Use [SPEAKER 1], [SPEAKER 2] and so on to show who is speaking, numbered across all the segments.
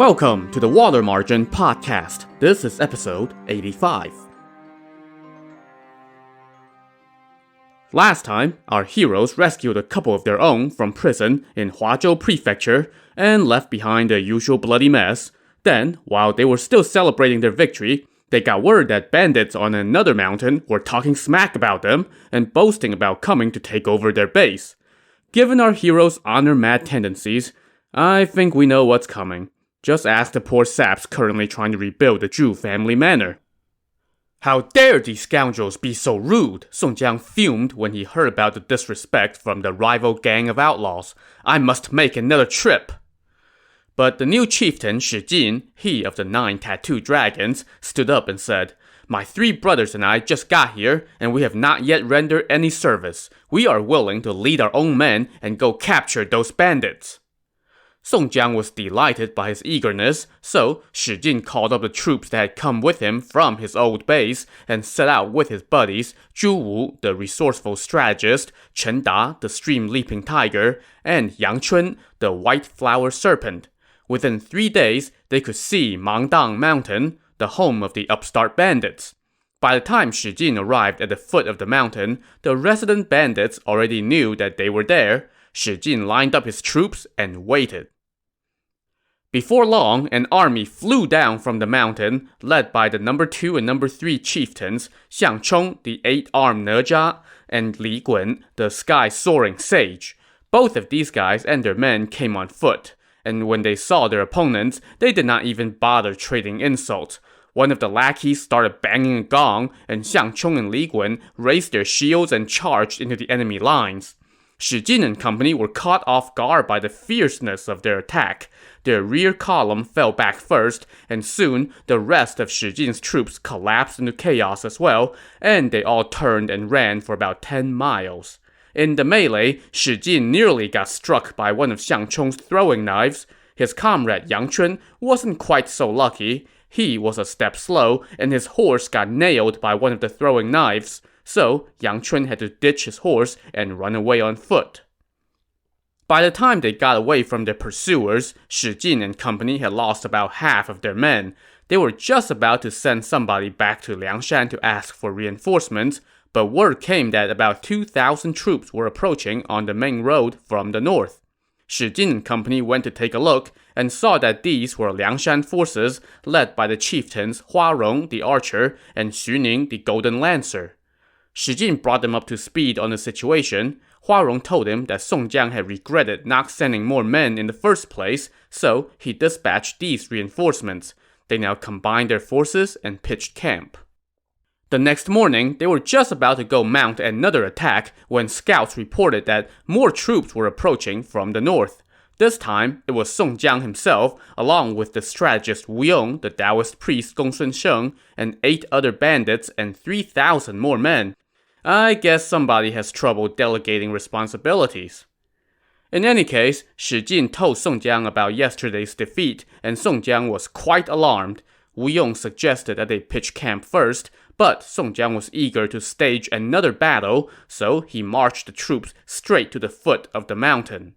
[SPEAKER 1] Welcome to the Water Margin Podcast. This is episode 85. Last time, our heroes rescued a couple of their own from prison in Huazhou Prefecture and left behind a usual bloody mess. Then, while they were still celebrating their victory, they got word that bandits on another mountain were talking smack about them and boasting about coming to take over their base. Given our heroes' honor-mad tendencies, I think we know what's coming. Just ask the poor saps currently trying to rebuild the Zhu family manor. How dare these scoundrels be so rude, Song Jiang fumed when he heard about the disrespect from the rival gang of outlaws. I must make another trip. But the new chieftain Shi Jin, he of the 9 tattooed dragons, stood up and said, My 3 brothers and I just got here, and we have not yet rendered any service. We are willing to lead our own men and go capture those bandits. Song Jiang was delighted by his eagerness, so Shi Jin called up the troops that had come with him from his old base and set out with his buddies Zhu Wu, the resourceful strategist, Chen Da, the stream-leaping tiger, and Yang Chun, the white flower serpent. Within 3 days, they could see Mangdang Mountain, the home of the upstart bandits. By the time Shi Jin arrived at the foot of the mountain, the resident bandits already knew that they were there. Shi Jin lined up his troops and waited. Before long, an army flew down from the mountain, led by the number 2 and number 3 chieftains, Xiang Chong, the 8-armed Nejia, and Li Gun, the sky-soaring sage. Both of these guys and their men came on foot, and when they saw their opponents, they did not even bother trading insults. One of the lackeys started banging a gong, and Xiang Chong and Li Gun raised their shields and charged into the enemy lines. Shi Jin and company were caught off guard by the fierceness of their attack. Their rear column fell back first, and soon the rest of Shi Jin's troops collapsed into chaos as well, and they all turned and ran for about 10 miles. In the melee, Shi Jin nearly got struck by one of Xiang Chong's throwing knives. His comrade Yang Chun wasn't quite so lucky. He was a step slow, and his horse got nailed by one of the throwing knives. So, Yang Chun had to ditch his horse and run away on foot. By the time they got away from their pursuers, Shi Jin and company had lost about half of their men. They were just about to send somebody back to Liangshan to ask for reinforcements, but word came that about 2,000 troops were approaching on the main road from the north. Shi Jin and company went to take a look and saw that these were Liangshan forces led by the chieftains Hua Rong, the archer, and Xu Ning, the golden lancer. Shi Jin brought them up to speed on the situation. Hua Rong told him that Song Jiang had regretted not sending more men in the first place, so he dispatched these reinforcements. They now combined their forces and pitched camp. The next morning, they were just about to go mount another attack when scouts reported that more troops were approaching from the north. This time, it was Song Jiang himself, along with the strategist Wu Yong, the Taoist priest Gongsun Sheng, and 8 other bandits and 3,000 more men. I guess somebody has trouble delegating responsibilities. In any case, Shi Jin told Song Jiang about yesterday's defeat, and Song Jiang was quite alarmed. Wu Yong suggested that they pitch camp first, but Song Jiang was eager to stage another battle, so he marched the troops straight to the foot of the mountain.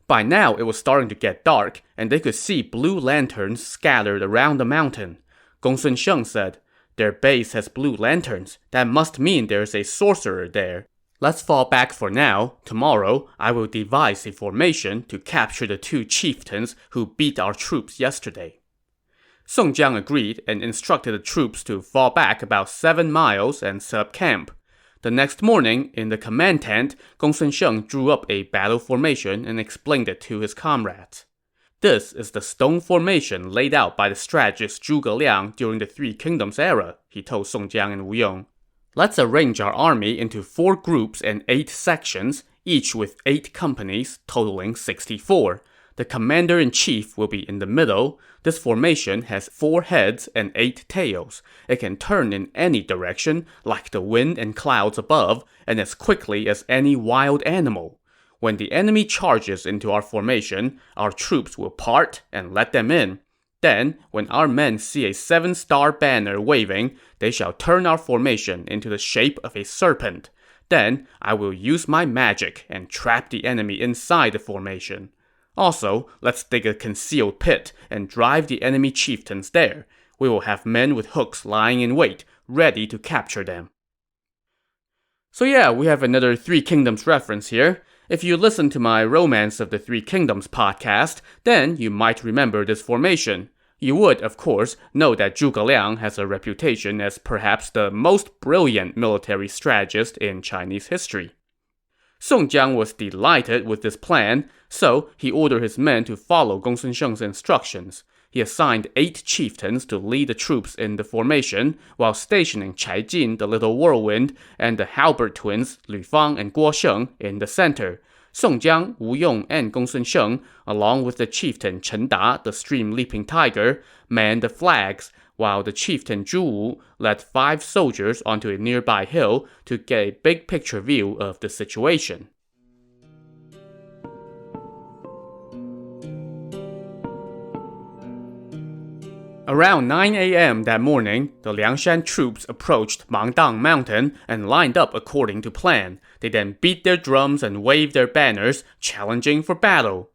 [SPEAKER 1] By now, it was starting to get dark, and they could see blue lanterns scattered around the mountain. Gongsun Sheng said, Their base has blue lanterns. That must mean there's a sorcerer there. Let's fall back for now. Tomorrow, I will devise a formation to capture the 2 chieftains who beat our troops yesterday. Song Jiang agreed and instructed the troops to fall back about 7 miles and set up camp. The next morning, in the command tent, Gongsun Sheng drew up a battle formation and explained it to his comrades. This is the stone formation laid out by the strategist Zhuge Liang during the 3 Kingdoms era, he told Song Jiang and Wu Yong. Let's arrange our army into 4 groups and 8 sections, each with 8 companies, totaling 64. The commander-in-chief will be in the middle. This formation has 4 heads and 8 tails. It can turn in any direction, like the wind and clouds above, and as quickly as any wild animal. When the enemy charges into our formation, our troops will part and let them in. Then, when our men see a 7-star banner waving, they shall turn our formation into the shape of a serpent. Then, I will use my magic and trap the enemy inside the formation. Also, let's dig a concealed pit and drive the enemy chieftains there. We will have men with hooks lying in wait, ready to capture them. So yeah, we have another Three Kingdoms reference here. If you listen to my Romance of the Three Kingdoms podcast, then you might remember this formation. You would, of course, know that Zhuge Liang has a reputation as perhaps the most brilliant military strategist in Chinese history. Song Jiang was delighted with this plan, so he ordered his men to follow Gongsun Sheng's instructions. He assigned 8 chieftains to lead the troops in the formation, while stationing Chai Jin, the Little Whirlwind, and the Halberd twins, Lu Fang and Guo Sheng, in the center. Song Jiang, Wu Yong, and Gongsun Sheng, along with the chieftain Chen Da, the stream-leaping tiger, manned the flags, while the chieftain Zhu Wu led 5 soldiers onto a nearby hill to get a big-picture view of the situation. Around 9 a.m. that morning, the Liangshan troops approached Mangdang Mountain and lined up according to plan. They then beat their drums and waved their banners, challenging for battle.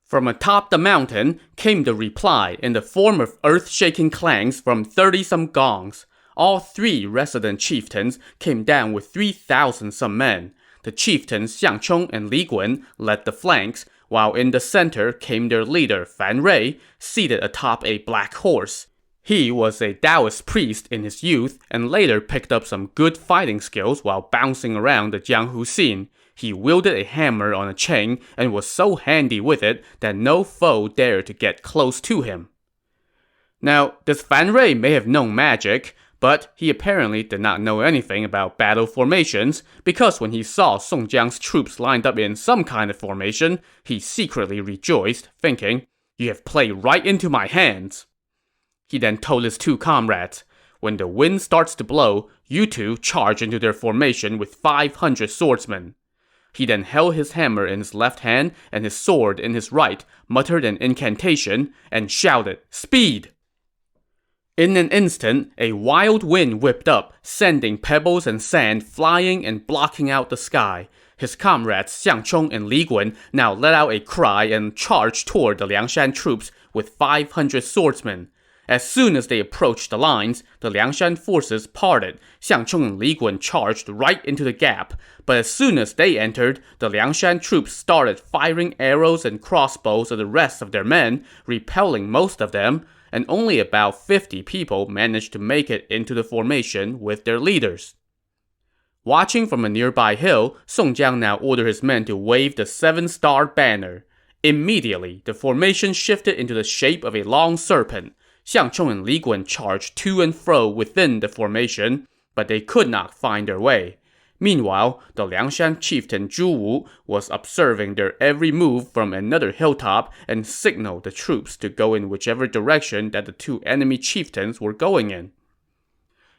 [SPEAKER 1] From atop the mountain came the reply in the form of earth-shaking clangs from 30-some gongs. All 3 resident chieftains came down with 3,000-some men. The chieftains Xiang Chong and Li Gun led the flanks, while in the center came their leader Fan Rui, seated atop a black horse. He was a Taoist priest in his youth and later picked up some good fighting skills while bouncing around the Jianghu scene. He wielded a hammer on a chain and was so handy with it that no foe dared to get close to him. Now, this Fan Rui may have known magic, but he apparently did not know anything about battle formations, because when he saw Song Jiang's troops lined up in some kind of formation, he secretly rejoiced, thinking, "You have played right into my hands." He then told his 2 comrades, "When the wind starts to blow, you 2 charge into their formation with 500 swordsmen." He then held his hammer in his left hand and his sword in his right, muttered an incantation, and shouted, "Speed!" In an instant, a wild wind whipped up, sending pebbles and sand flying and blocking out the sky. His comrades Xiang Chong and Li Gun now let out a cry and charged toward the Liangshan troops with 500 swordsmen. As soon as they approached the lines, the Liangshan forces parted. Xiang Chong and Li Gun charged right into the gap. But as soon as they entered, the Liangshan troops started firing arrows and crossbows at the rest of their men, repelling most of them, and only about 50 people managed to make it into the formation with their leaders. Watching from a nearby hill, Song Jiang now ordered his men to wave the 7-star banner. Immediately, the formation shifted into the shape of a long serpent. Xiang Chong and Li Gun charged to and fro within the formation, but they could not find their way. Meanwhile, the Liangshan chieftain Zhu Wu was observing their every move from another hilltop and signaled the troops to go in whichever direction that the 2 enemy chieftains were going in.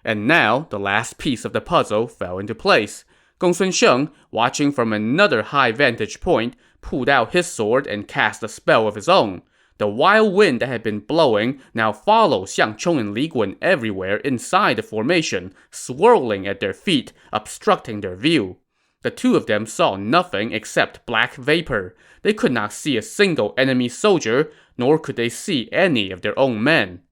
[SPEAKER 1] And now, the last piece of the puzzle fell into place. Gongsun Sheng, watching from another high vantage point, pulled out his sword and cast a spell of his own. The wild wind that had been blowing now followed Xiang Chong and Li Gun everywhere inside the formation, swirling at their feet, obstructing their view. The 2 of them saw nothing except black vapor. They could not see a single enemy soldier, nor could they see any of their own men.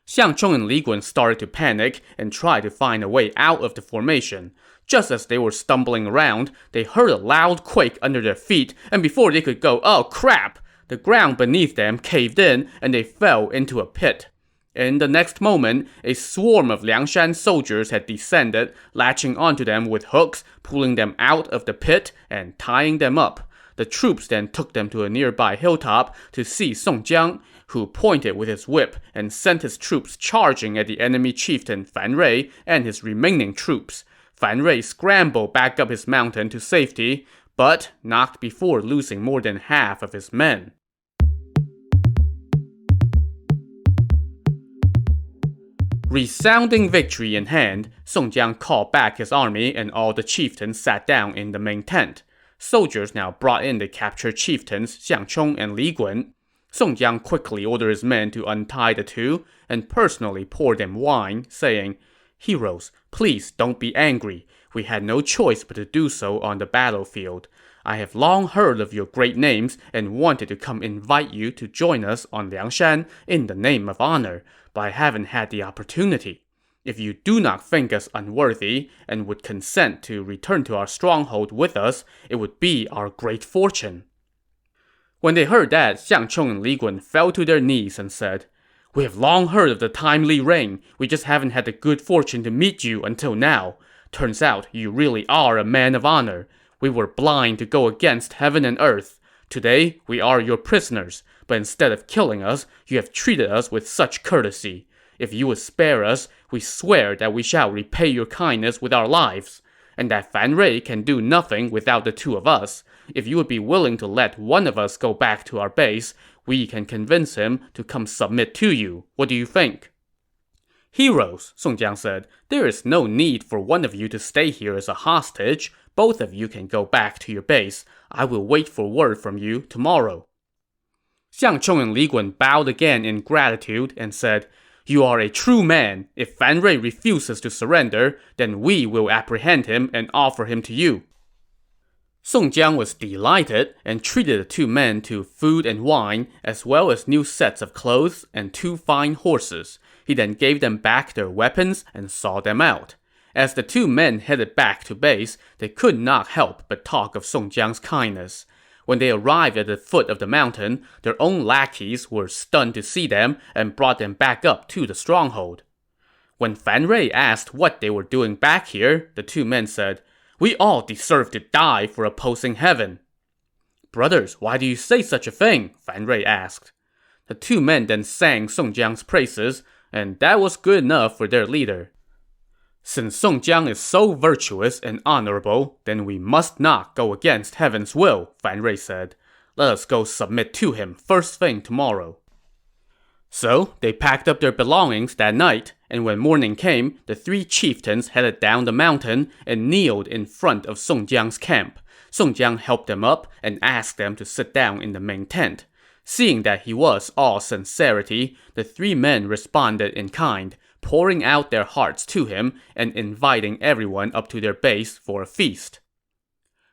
[SPEAKER 1] Xiang Chong and Li Gun started to panic and tried to find a way out of the formation. Just as they were stumbling around, they heard a loud quake under their feet, and before they could go, "Oh crap!" the ground beneath them caved in, and they fell into a pit. In the next moment, a swarm of Liangshan soldiers had descended, latching onto them with hooks, pulling them out of the pit, and tying them up. The troops then took them to a nearby hilltop to see Song Jiang, who pointed with his whip and sent his troops charging at the enemy chieftain Fan Rui and his remaining troops. Fan Rui scrambled back up his mountain to safety, but not before losing more than half of his men. Resounding victory in hand, Song Jiang called back his army and all the chieftains sat down in the main tent. Soldiers now brought in the captured chieftains Xiang Chong and Li Gun. Song Jiang quickly ordered his men to untie the 2 and personally pour them wine, saying, Heroes, please don't be angry. We had no choice but to do so on the battlefield. I have long heard of your great names and wanted to come invite you to join us on Liangshan in the name of honor, but I haven't had the opportunity. If you do not think us unworthy and would consent to return to our stronghold with us, it would be our great fortune." When they heard that, Xiang Chong and Li Gun fell to their knees and said, "We have long heard of the timely rain. We just haven't had the good fortune to meet you until now. Turns out you really are a man of honor. We were blind to go against heaven and earth. Today, we are your prisoners, but instead of killing us, you have treated us with such courtesy. If you would spare us, we swear that we shall repay your kindness with our lives. And that Fan Rui can do nothing without the two of us. If you would be willing to let one of us go back to our base, we can convince him to come submit to you. What do you think?" "Heroes," Song Jiang said, "there is no need for one of you to stay here as a hostage. Both of you can go back to your base. I will wait for word from you tomorrow." Xiang Chong and Li Gun bowed again in gratitude and said, "You are a true man. If Fan Rui refuses to surrender, then we will apprehend him and offer him to you." Song Jiang was delighted and treated the two men to food and wine, as well as new sets of clothes and 2 fine horses. He then gave them back their weapons and saw them out. As the two men headed back to base, they could not help but talk of Song Jiang's kindness. When they arrived at the foot of the mountain, their own lackeys were stunned to see them and brought them back up to the stronghold. When Fan Rui asked what they were doing back here, the two men said, "We all deserve to die for opposing heaven." "Brothers, why do you say such a thing?" Fan Rui asked. The two men then sang Song Jiang's praises, and that was good enough for their leader. "Since Song Jiang is so virtuous and honorable, then we must not go against heaven's will," Fan Rui said. "Let us go submit to him first thing tomorrow." So, they packed up their belongings that night, and when morning came, the 3 chieftains headed down the mountain and kneeled in front of Song Jiang's camp. Song Jiang helped them up and asked them to sit down in the main tent. Seeing that he was all sincerity, the 3 men responded in kind, pouring out their hearts to him and inviting everyone up to their base for a feast.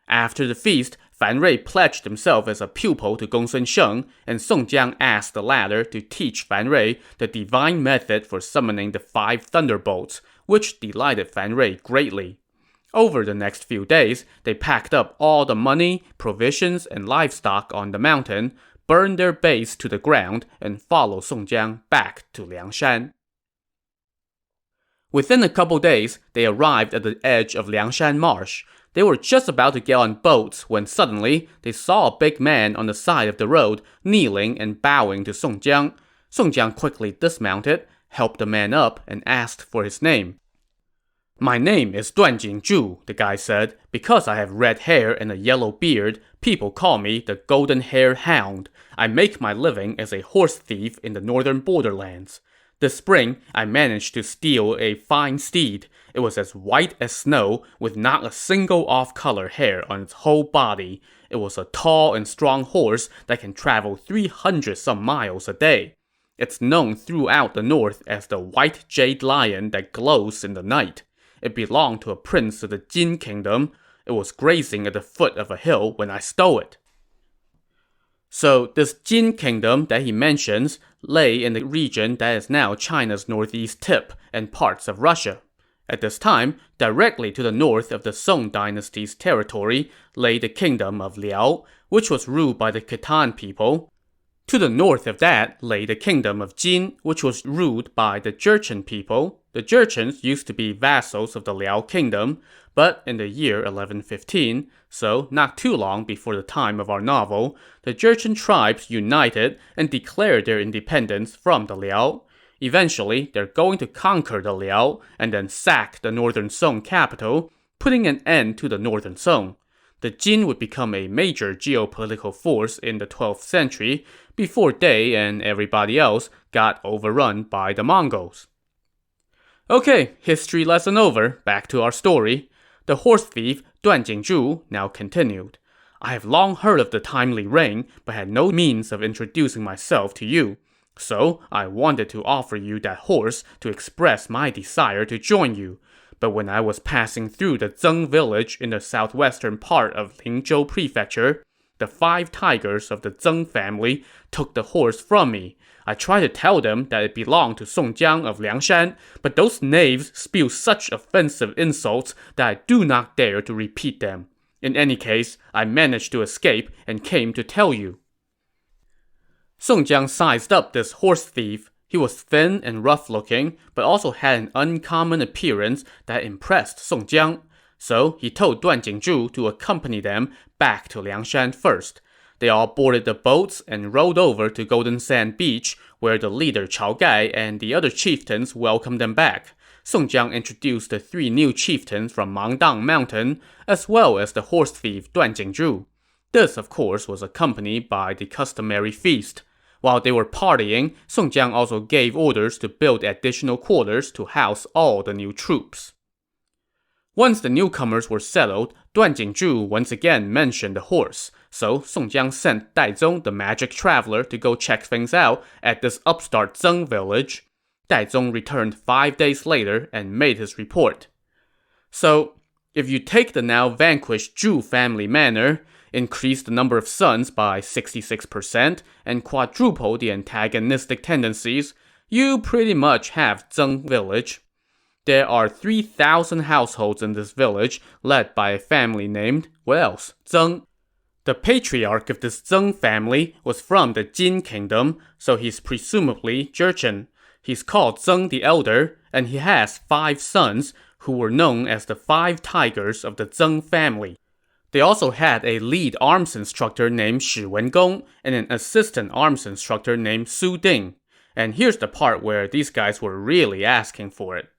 [SPEAKER 1] After the feast, Fan Rui pledged himself as a pupil to Gongsun Sheng, and Song Jiang asked the latter to teach Fan Rui the divine method for summoning the 5 thunderbolts, which delighted Fan Rui greatly. Over the next few days, they packed up all the money, provisions, and livestock on the mountain, burned their base to the ground, and followed Song Jiang back to Liangshan. Within a couple days, they arrived at the edge of Liangshan Marsh. They were just about to get on boats when suddenly they saw a big man on the side of the road, kneeling and bowing to Song Jiang. Song Jiang quickly dismounted, helped the man up, and asked for his name. "My name is Duan Jingzhu," the guy said. "Because I have red hair and a yellow beard, people call me the Golden-Haired Hound. I make my living as a horse thief in the northern borderlands. This spring, I managed to steal a fine steed. It was as white as snow, with not a single off-color hair on its whole body. It was a tall and strong horse that can travel 300-some miles a day. It's known throughout the north as the white jade lion that glows in the night. It belonged to a prince of the Jin kingdom. It was grazing at the foot of a hill when I stole it." So, this Jin kingdom that he mentions lay in the region that is now China's northeast tip and parts of Russia. At this time, directly to the north of the Song dynasty's territory lay the kingdom of Liao, which was ruled by the Khitan people. To the north of that lay the kingdom of Jin, which was ruled by the Jurchen people. The Jurchens used to be vassals of the Liao kingdom, but in the year 1115, so not too long before the time of our novel, the Jurchen tribes united and declared their independence from the Liao. Eventually, they're going to conquer the Liao and then sack the northern Song capital, putting an end to the northern Song. The Jin would become a major geopolitical force in the 12th century before they and everybody else got overrun by the Mongols. Okay, history lesson over. Back to our story. The horse thief, Duan Jingzhu, now continued. "I have long heard of the timely rain, but had no means of introducing myself to you. So I wanted to offer you that horse to express my desire to join you. But when I was passing through the Zeng village in the southwestern part of Lingzhou Prefecture, the 5 tigers of the Zeng family took the horse from me. I tried to tell them that it belonged to Song Jiang of Liangshan, but those knaves spew such offensive insults that I do not dare to repeat them. In any case, I managed to escape and came to tell you. Song Jiang sized up this horse thief. He was thin and rough-looking, but also had an uncommon appearance that impressed Song Jiang. So he told Duan Jingzhu to accompany them back to Liangshan first. They all boarded the boats and rowed over to Golden Sand Beach, where the leader Chao Gai and the other chieftains welcomed them back. Song Jiang introduced the 3 new chieftains from Mangdang Mountain, as well as the horse thief Duan Jingzhu. This, of course, was accompanied by the customary feast. While they were partying, Song Jiang also gave orders to build additional quarters to house all the new troops. Once the newcomers were settled, Duan Jingzhu once again mentioned the horse, so Song Jiang sent Daizong the magic traveler to go check things out at this upstart Zeng village. Daizong returned 5 days later and made his report. So, if you take the now vanquished Zhu family manor, increase the number of sons by 66%, and quadruple the antagonistic tendencies, you pretty much have Zeng village. There are 3,000 households in this village, led by a family named, what else? Zeng. The patriarch of this Zeng family was from the Jin kingdom, so he's presumably Jurchen. He's called Zeng the Elder, and he has 5 sons, who were known as the 5 tigers of the Zeng family. They also had a lead arms instructor named Shi Wengong, and an assistant arms instructor named Su Ding. And here's the part where these guys were really asking for it.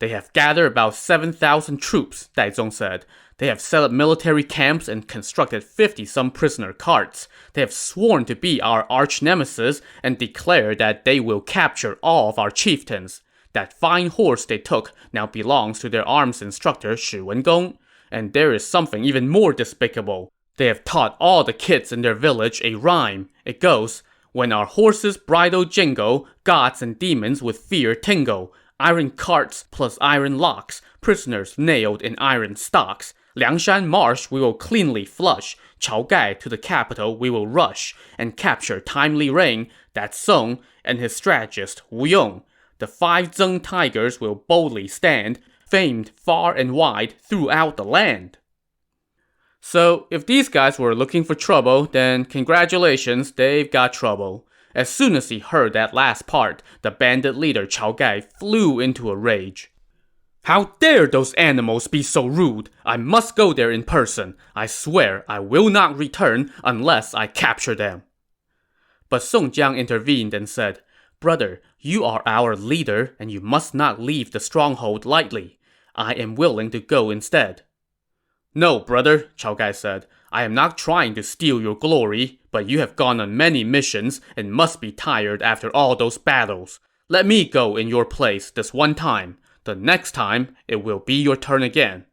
[SPEAKER 1] They have gathered about 7,000 troops, Daizong said. They have set up military camps and constructed 50-some prisoner carts. They have sworn to be our arch-nemesis and declared that they will capture all of our chieftains. That fine horse they took now belongs to their arms instructor Shi Wengong. And there is something even more despicable. They have taught all the kids in their village a rhyme. It goes, "When our horses bridle jingle, gods and demons with fear tingle. Iron carts plus iron locks, prisoners nailed in iron stocks. Liangshan Marsh we will cleanly flush. Chao Gai to the capital we will rush, and capture timely rain, that's Song, and his strategist Wu Yong. The 5 Zeng tigers will boldly stand, famed far and wide throughout the land." So, if these guys were looking for trouble, then congratulations, they've got trouble. As soon as he heard that last part, the bandit leader Chao Gai flew into a rage. "How dare those animals be so rude! I must go there in person. I swear I will not return unless I capture them." But Song Jiang intervened and said, "Brother, you are our leader, and you must not leave the stronghold lightly. I am willing to go instead." "No, brother," Chao Gai said. "I am not trying to steal your glory, but you have gone on many missions and must be tired after all those battles. Let me go in your place this one time. The next time, it will be your turn again."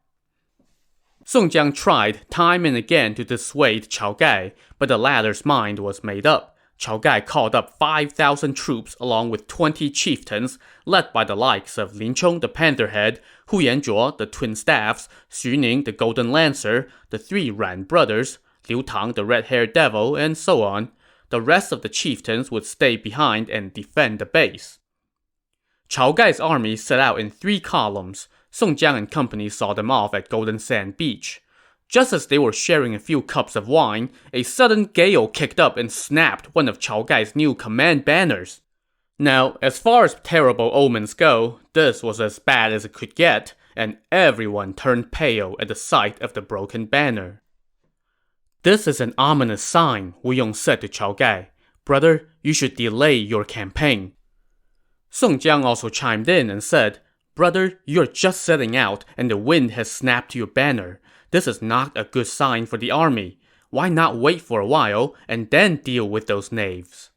[SPEAKER 1] Song Jiang tried time and again to dissuade Chao Gai, but the latter's mind was made up. Chao Gai called up 5,000 troops along with 20 chieftains, led by the likes of Lin Chong the Pantherhead, Hu Yanzhuo the Twin Staffs, Xu Ning the Golden Lancer, the 3 Ran brothers, Liu Tang the Red-Haired Devil, and so on. The rest of the chieftains would stay behind and defend the base. Chao Gai's army set out in 3 columns. Song Jiang and company saw them off at Golden Sand Beach. Just as they were sharing a few cups of wine, a sudden gale kicked up and snapped one of Chao Gai's new command banners. Now, as far as terrible omens go, this was as bad as it could get, and everyone turned pale at the sight of the broken banner. "This is an ominous sign," Wu Yong said to Chao Gai. "Brother, you should delay your campaign." Song Jiang also chimed in and said, "Brother, you're just setting out, and the wind has snapped your banner. This is not a good sign for the army. Why not wait for a while, and then deal with those knaves?"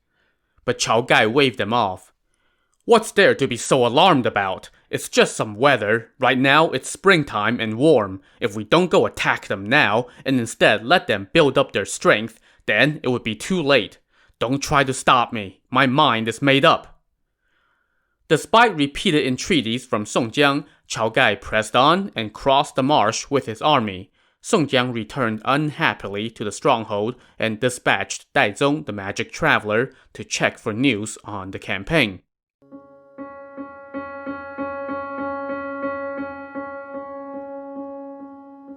[SPEAKER 1] But Chao Gai waved them off. "What's there to be so alarmed about? It's just some weather. Right now, it's springtime and warm. If we don't go attack them now, and instead let them build up their strength, then it would be too late. Don't try to stop me. My mind is made up. Despite repeated entreaties from Song Jiang, Chao Gai pressed on and crossed the marsh with his army. Song Jiang returned unhappily to the stronghold and dispatched Dai Zong, the magic traveler, to check for news on the campaign.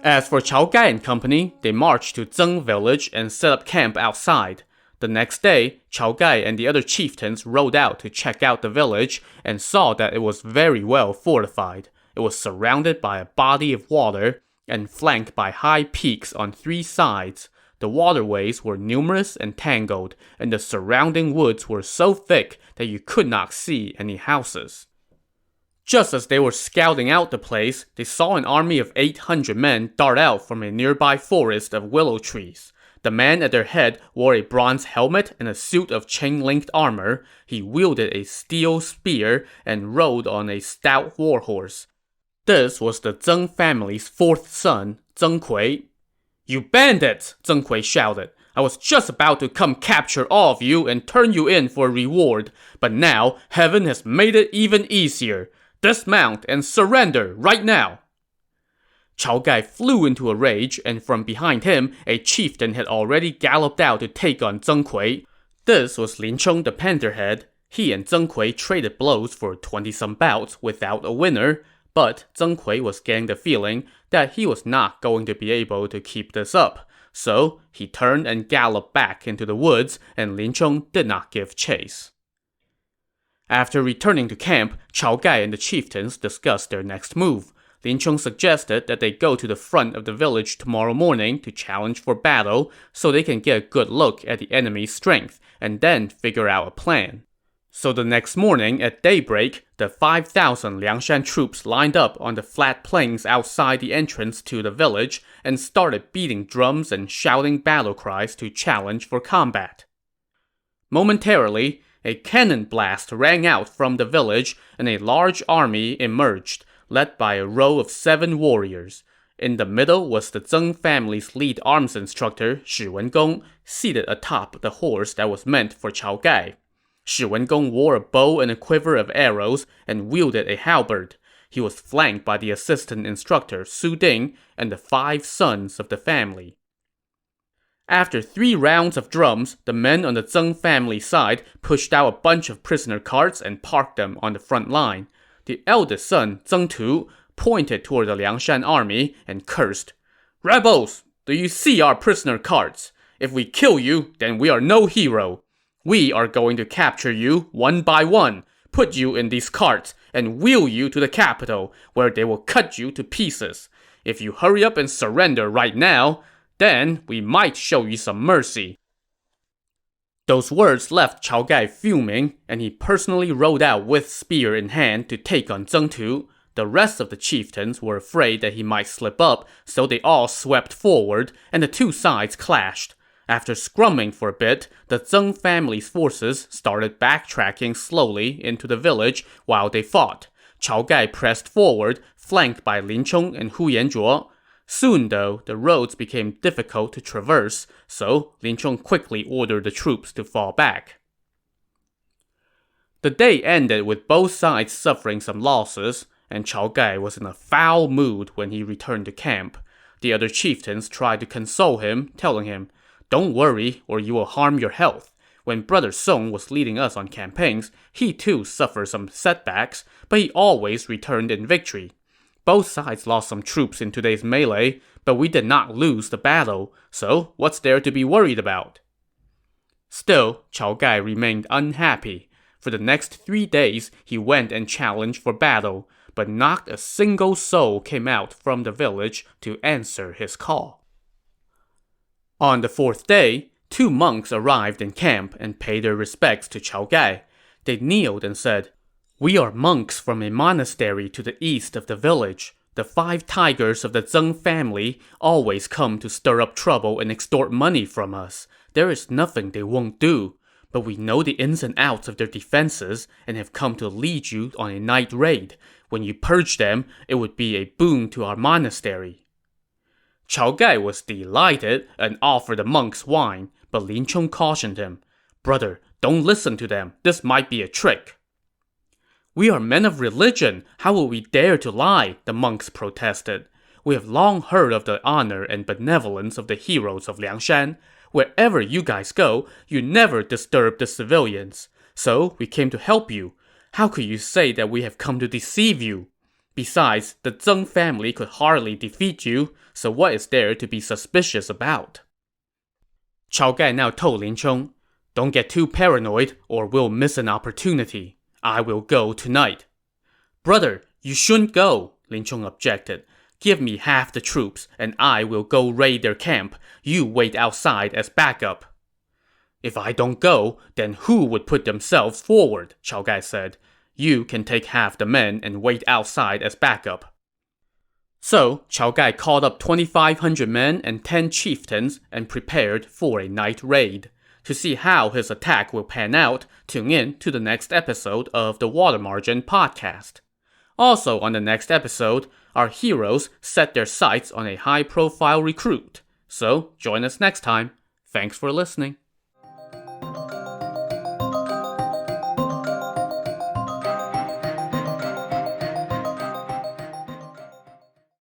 [SPEAKER 1] As for Chao Gai and company, they marched to Zeng village and set up camp outside. The next day, Chao Gai and the other chieftains rode out to check out the village and saw that it was very well fortified. It was surrounded by a body of water and flanked by high peaks on 3 sides. The waterways were numerous and tangled, and the surrounding woods were so thick that you could not see any houses. Just as they were scouting out the place, they saw an army of 800 men dart out from a nearby forest of willow trees. The man at their head wore a bronze helmet and a suit of chain-linked armor. He wielded a steel spear and rode on a stout warhorse. This was the Zeng family's 4th son, Zeng Kui. "You bandits!" Zeng Kui shouted. "I was just about to come capture all of you and turn you in for a reward, but now heaven has made it even easier. Dismount and surrender right now!" Chao Gai flew into a rage, and from behind him, a chieftain had already galloped out to take on Zeng Kui. This was Lin Chong the Panderhead. He and Zeng Kui traded blows for 20-some bouts without a winner, but Zeng Kui was getting the feeling that he was not going to be able to keep this up. So he turned and galloped back into the woods, and Lin Chong did not give chase. After returning to camp, Chao Gai and the chieftains discussed their next move. Lin Chong suggested that they go to the front of the village tomorrow morning to challenge for battle so they can get a good look at the enemy's strength and then figure out a plan. So the next morning at daybreak, the 5,000 Liangshan troops lined up on the flat plains outside the entrance to the village and started beating drums and shouting battle cries to challenge for combat. Momentarily, a cannon blast rang out from the village and a large army emerged, led by a row of 7 warriors. In the middle was the Zeng family's lead arms instructor, Shi Wengong, seated atop the horse that was meant for Chao Gai. Shi Wengong wore a bow and a quiver of arrows and wielded a halberd. He was flanked by the assistant instructor, Su Ding, and the 5 sons of the family. After 3 rounds of drums, the men on the Zeng family side pushed out a bunch of prisoner carts and parked them on the front line. The eldest son, Zeng Tu, pointed toward the Liangshan army and cursed. "Rebels, do you see our prisoner carts? If we kill you, then we are no hero. We are going to capture you one by one, put you in these carts, and wheel you to the capital, where they will cut you to pieces. If you hurry up and surrender right now, then we might show you some mercy." Those words left Chao Gai fuming, and he personally rode out with spear in hand to take on Zeng Tu. The rest of the chieftains were afraid that he might slip up, so they all swept forward, and the 2 sides clashed. After scrumming for a bit, the Zeng family's forces started backtracking slowly into the village while they fought. Chao Gai pressed forward, flanked by Lin Chong and Hu Yanzhuo. Soon, though, the roads became difficult to traverse, so Lin Chong quickly ordered the troops to fall back. The day ended with both sides suffering some losses, and Chao Gai was in a foul mood when he returned to camp. The other chieftains tried to console him, telling him, "Don't worry, or you will harm your health. When Brother Song was leading us on campaigns, he too suffered some setbacks, but he always returned in victory. Both sides lost some troops in today's melee, but we did not lose the battle, so what's there to be worried about?" Still, Chao Gai remained unhappy. For the next 3 days, he went and challenged for battle, but not a single soul came out from the village to answer his call. On the 4th day, 2 monks arrived in camp and paid their respects to Chao Gai. They kneeled and said, "We are monks from a monastery to the east of the village. The 5 tigers of the Zeng family always come to stir up trouble and extort money from us. There is nothing they won't do. But we know the ins and outs of their defenses and have come to lead you on a night raid. When you purge them, it would be a boon to our monastery." Chao Gai was delighted and offered the monks wine, but Lin Chong cautioned him. Brother, don't listen to them. This might be a trick. We are men of religion. How will we dare to lie? The monks protested. We have long heard of the honor and benevolence of the heroes of Liangshan. Wherever you guys go, you never disturb the civilians. So we came to help you. How could you say that we have come to deceive you? Besides, the Zheng family could hardly defeat you, so what is there to be suspicious about? Chao Gai now told Lin Chong, don't get too paranoid or we'll miss an opportunity. I will go tonight. Brother, you shouldn't go, Lin Chong objected. Give me half the troops and I will go raid their camp. You wait outside as backup. If I don't go, then who would put themselves forward? Chao Gai said. You can take half the men and wait outside as backup. So, Chao Gai called up 2,500 men and 10 chieftains and prepared for a night raid. To see how his attack will pan out, tune in to the next episode of the Water Margin podcast. Also on the next episode, our heroes set their sights on a high-profile recruit. So, join us next time. Thanks for listening.